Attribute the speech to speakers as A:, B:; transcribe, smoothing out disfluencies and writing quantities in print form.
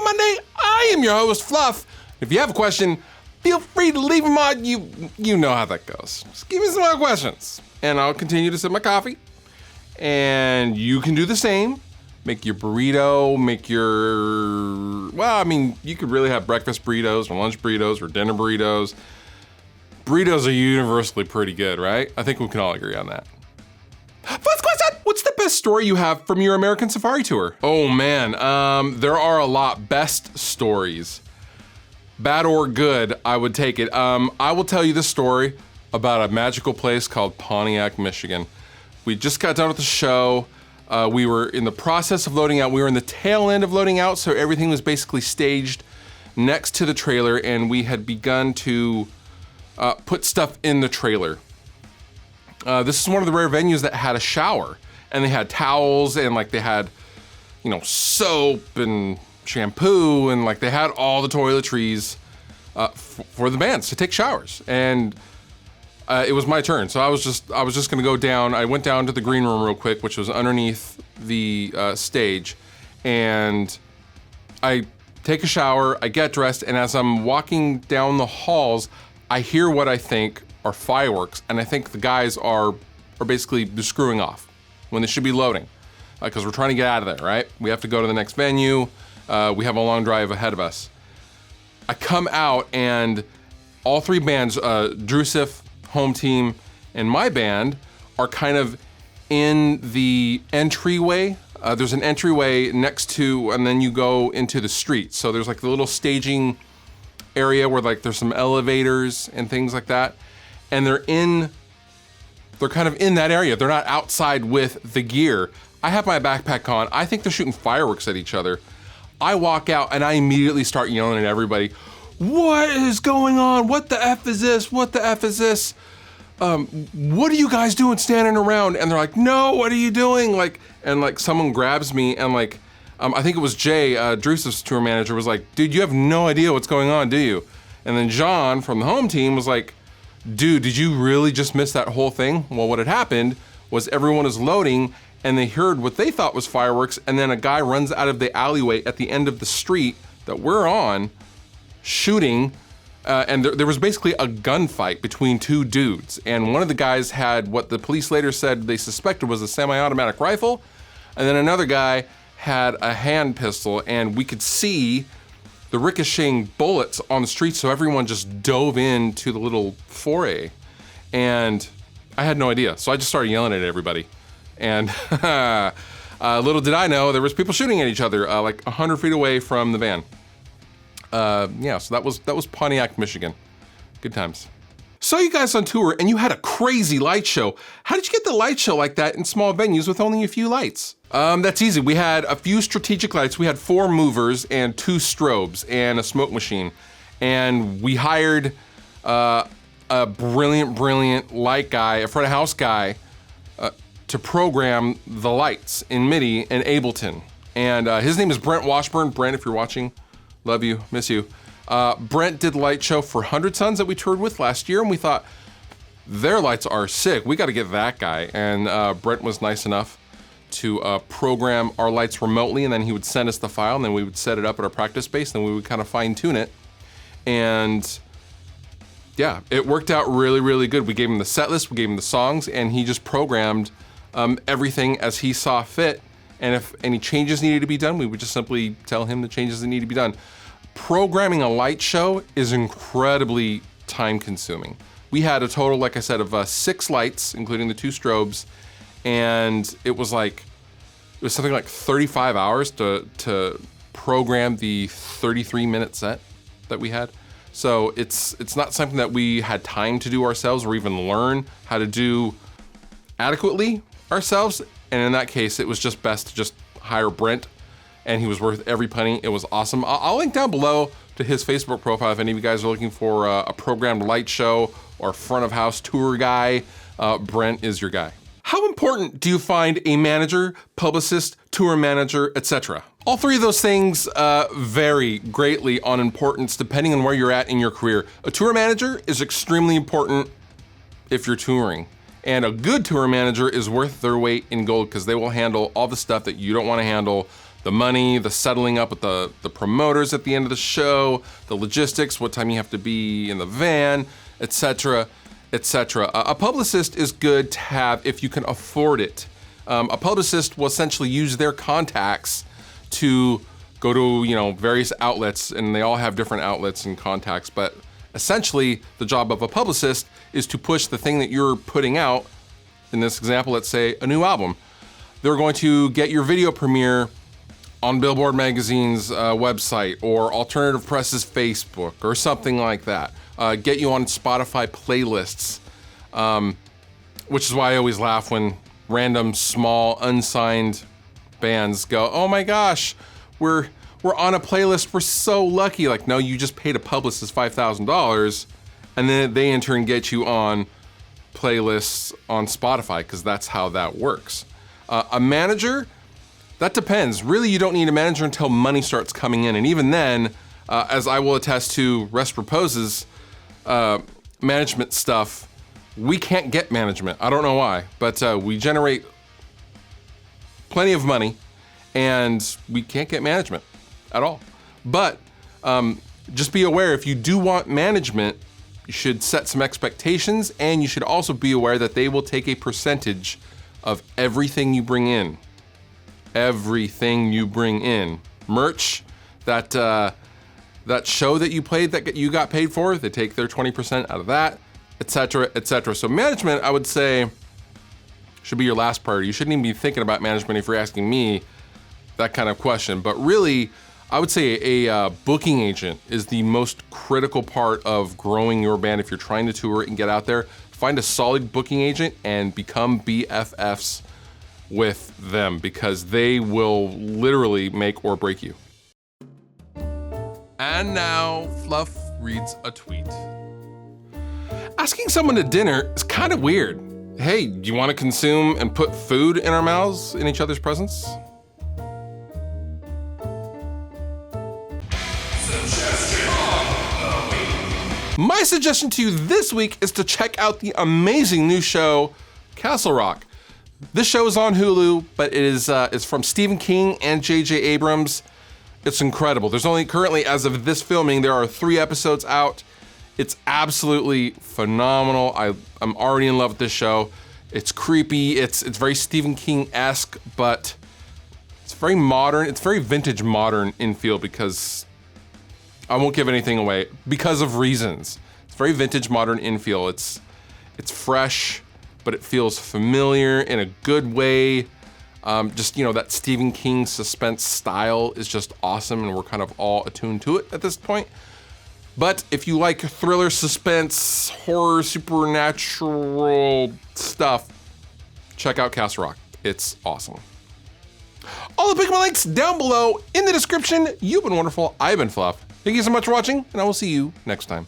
A: Monday. I am your host, Fluff. If you have a question, feel free to leave them on. You know how that goes. Just give me some more questions, and I'll continue to sip my coffee. And you can do the same. Make your burrito, you could really have breakfast burritos or lunch burritos or dinner burritos. Burritos are universally pretty good, right? I think we can all agree on that. First question, what's the best story you have from your American Safari tour? Oh man, there are a lot. Best stories. Bad or good, I would take it. I will tell you this story about a magical place called Pontiac, Michigan. We just got done with the show. We were in the process of loading out. We were in the tail end of loading out, so everything was basically staged next to the trailer, and we had begun to put stuff in the trailer. This is one of the rare venues that had a shower, and they had towels, and like they had, soap and shampoo, and like they had all the toiletries for the bands to take showers. And it was my turn, so I was just gonna go down. I went down to the green room real quick, which was underneath the stage, and I take a shower, I get dressed, and as I'm walking down the halls, I hear what I think are fireworks, and I think the guys are basically screwing off when they should be loading, because we're trying to get out of there, right? We have to go to the next venue. We have a long drive ahead of us. I come out, and all three bands, Riffs, Home Team, and my band, are kind of in the entryway. There's an entryway next to, and then you go into the street. So there's like the little staging area where like there's some elevators and things like that. And they're kind of in that area. They're not outside with the gear. I have my backpack on. I think they're shooting fireworks at each other. I walk out and I immediately start yelling at everybody, "What is going on? What the F is this? What the F is this? What are you guys doing standing around?" And they're like, "No, what are you doing?" And someone grabs me, and I think it was Jay, Drew's tour manager, was like, "Dude, you have no idea what's going on, do you?" And then John from the Home Team was like, "Dude, did you really just miss that whole thing?" Well, what had happened was everyone is loading, and they heard what they thought was fireworks, and then a guy runs out of the alleyway at the end of the street that we're on, shooting, and there was basically a gunfight between two dudes, and one of the guys had what the police later said they suspected was a semi-automatic rifle, and then another guy had a hand pistol, and we could see the ricocheting bullets on the street, so everyone just dove into the little foray, and I had no idea, so I just started yelling at everybody, and little did I know there was people shooting at each other like 100 feet away from the van. So that was Pontiac, Michigan. Good times. Saw you guys on tour, and you had a crazy light show. How did you get the light show like that in small venues with only a few lights? That's easy. We had a few strategic lights. We had 4 movers and 2 strobes and a smoke machine. And we hired a brilliant light guy, a front of house guy, to program the lights in MIDI in Ableton. And his name is Brent Washburn. Brent, if you're watching, love you, miss you. Brent did the light show for 100 Suns that we toured with last year, and we thought, their lights are sick. We got to get that guy. And Brent was nice enough to program our lights remotely, and then he would send us the file, and then we would set it up at our practice space, and then we would kind of fine tune it. And yeah, it worked out really, really good. We gave him the set list, we gave him the songs, and he just programmed everything as he saw fit. And if any changes needed to be done, we would just simply tell him the changes that need to be done. Programming a light show is incredibly time consuming. We had a total, like I said, of 6 lights, including the 2 strobes, and it was something like 35 hours to program the 33-minute set that we had. So it's not something that we had time to do ourselves or even learn how to do adequately ourselves. And in that case, it was just best to just hire Brent, and he was worth every penny. It was awesome. I'll link down below to his Facebook profile if any of you guys are looking for a programmed light show or front of house tour guy. Brent is your guy. How important do you find a manager, publicist, tour manager, etc.? All 3 of those things vary greatly on importance depending on where you're at in your career. A tour manager is extremely important if you're touring. And a good tour manager is worth their weight in gold because they will handle all the stuff that you don't want to handle. the money, the settling up with the promoters at the end of the show, the logistics, what time you have to be in the van, etc., etc. A publicist is good to have if you can afford it. A publicist will essentially use their contacts to go to, various outlets, and they all have different outlets and contacts, but essentially the job of a publicist is to push the thing that you're putting out. In this example, let's say a new album. They're going to get your video premiere on Billboard Magazine's website or Alternative Press's Facebook or something like that. Get you on Spotify playlists, which is why I always laugh when random small unsigned bands go, "Oh my gosh, we're on a playlist, we're so lucky." Like, no, you just paid a publicist $5,000 and then they in turn get you on playlists on Spotify, because that's how that works. A manager, that depends. Really, you don't need a manager until money starts coming in. And even then, as I will attest to Rest Repose's management stuff, we can't get management. I don't know why, but we generate plenty of money and we can't get management at all. But just be aware, if you do want management, you should set some expectations, and you should also be aware that they will take a percentage of everything you bring in. Everything you bring in. Merch, that show that you played that you got paid for, they take their 20% out of that, etc., etc. So management, I would say, should be your last priority. You shouldn't even be thinking about management if you're asking me that kind of question. But really, I would say a booking agent is the most critical part of growing your band. If you're trying to tour and get out there, find a solid booking agent and become BFFs with them, because they will literally make or break you. And now, Fluff reads a tweet. Asking someone to dinner is kind of weird. Hey, do you want to consume and put food in our mouths in each other's presence? My suggestion to you this week is to check out the amazing new show, Castle Rock. This show is on Hulu, but it is it's from Stephen King and J.J. Abrams. It's incredible. There's only currently, as of this filming, there are 3 episodes out. It's absolutely phenomenal. I'm already in love with this show. It's creepy. It's very Stephen King-esque, but it's very modern. It's very vintage modern in feel, because I won't give anything away because of reasons. It's very vintage modern in feel. It's fresh, but it feels familiar in a good way. Just, that Stephen King suspense style is just awesome, and we're kind of all attuned to it at this point. But if you like thriller, suspense, horror, supernatural stuff, check out Castle Rock. It's awesome. All the Pokemon links down below in the description. You've been wonderful. I've been Fluff. Thank you so much for watching, and I will see you next time.